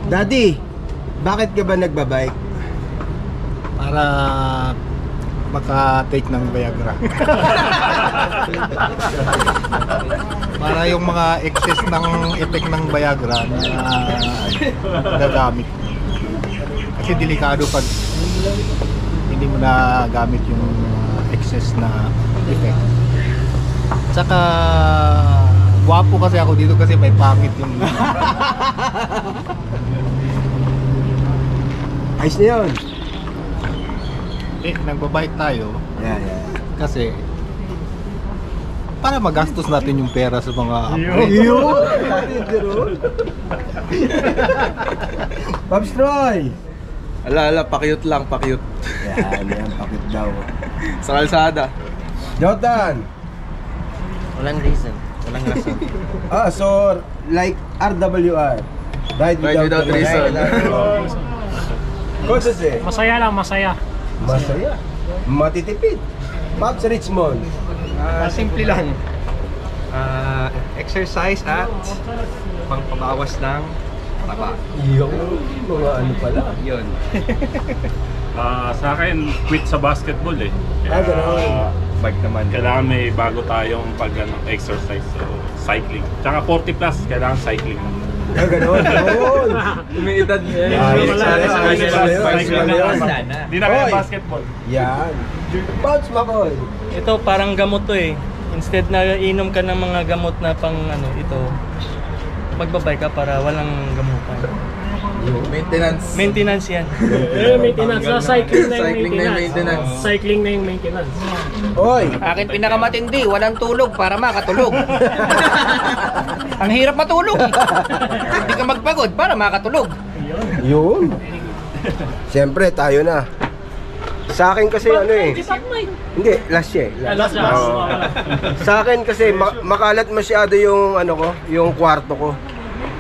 Daddy, bakit ka ba nagbabike? Para maka-take ng Viagra. Para yung mga excess ng effect ng Viagra na gagamit. Kasi delikado pag hindi mo na gamit yung excess na effect. Tsaka gwapo kasi ako dito kasi may pangit yung Ayos na yun. nagbabike tayo Yeah. kasi para magastos natin yung pera sa mga Pops Troy! Ala, pa-cute lang, pa-cute. Yan, pakit daw. Sa kalsada. Jordan! Walang reason. Walang rason. So, like RWR. Ride without reason. Coach Jose. Masaya lang, masaya. Masaya. Matitipid. Pops Richmond. Simple lang. Exercise at pangpabawas ng taba. Yung mga ano pala. Yun. Sa akin, quit sa basketball eh. Gano'n. Bike naman. Kailangan may bago tayong exercise, so cycling. Tsaka 40 plus, kailangan cycling. Gano'n. Umiidad niya. Hindi na kaya basketball. Yan. Pops Makoy. Ito parang gamot to eh. Instead na inom ka ng mga gamot na pang ano, ito magbabay ka para walang gamutan. Maintenance. Maintenance yan. Maintenance na cycling na yung Cycling na yung maintenance. Cycling na yung maintenance. Hoy. Akin pinakamatindi, walang tulog para makatulog. Ang hirap matulog. Hindi ka magpagod para makatulog. Yun. Siyempre, tayo na. Sa akin kasi ano eh. Hindi, last year. Last. Sa akin kasi makalat masyado yung ano ko, yung kwarto ko.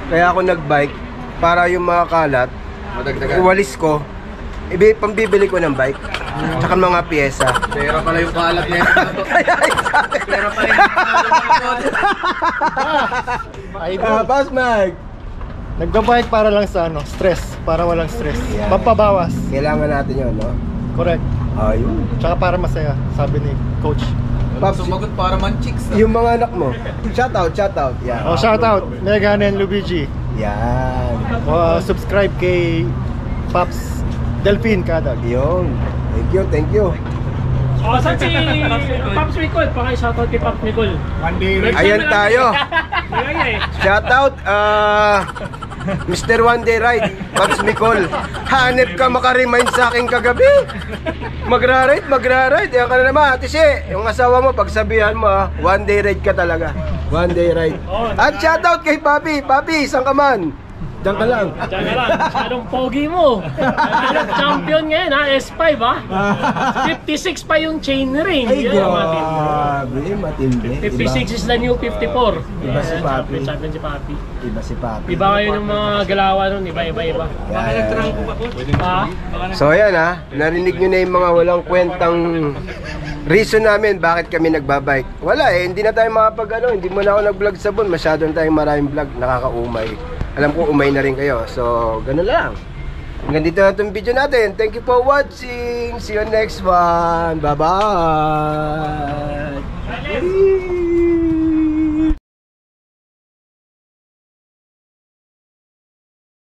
Kaya ako nagbike para yung mga kalat, iwalis ko, pambibili ko ng bike. Tsaka mga pyesa. Pera pala yung kalat niya. Pera pala yung Pass Mike. nagbabike para lang sa ano, stress, para walang stress. Pampabawas. Kailangan natin yun, no? Correct. Ayun. Tsaka para masaya, sabi ni coach. Pops, Sumagot para man chicks. yung mga anak mo. Shout out. Yan. Oh, shout out Megan and Luigi. Yan. Subscribe kay Pops Delphine Kadag. Yun. Thank you. Saan si Pops Nicole? Paki-shoutout kay Pops Nicole. Ayan tayo. Shout out Mr. One Day Ride, Pops Nicole. Hanep ka makaremind sa akin kagabi. Magra-ride. Yan ka na naman. Ate Si, yung asawa mo, pagsabihan mo one day ride ka talaga. One day ride. At shout out kay Papi. Papi, saan ka man? Diyan ka lang. Masyadong pogi mo. Champion ngayon ha, S5 ha. 56 pa yung chain ring. Ay, Yan, grabe. Matindi. 56 is the new 54. Iba si Papi. Champion si Papi. Iba si Papi. Iba kayo ng mga galawan nun, iba. Ha? So ayan narinig nyo na yung mga walang kwentang reason namin bakit kami nagbabike. Wala hindi na tayo hindi mo na ako nag-vlog sa buwan, masyado na tayong maraming vlog, nakakaumay. Alam ko umay na rin kayo, so ganun lang. Hanggang dito na itong video natin. Thank you for watching. See you next one. Bye bye.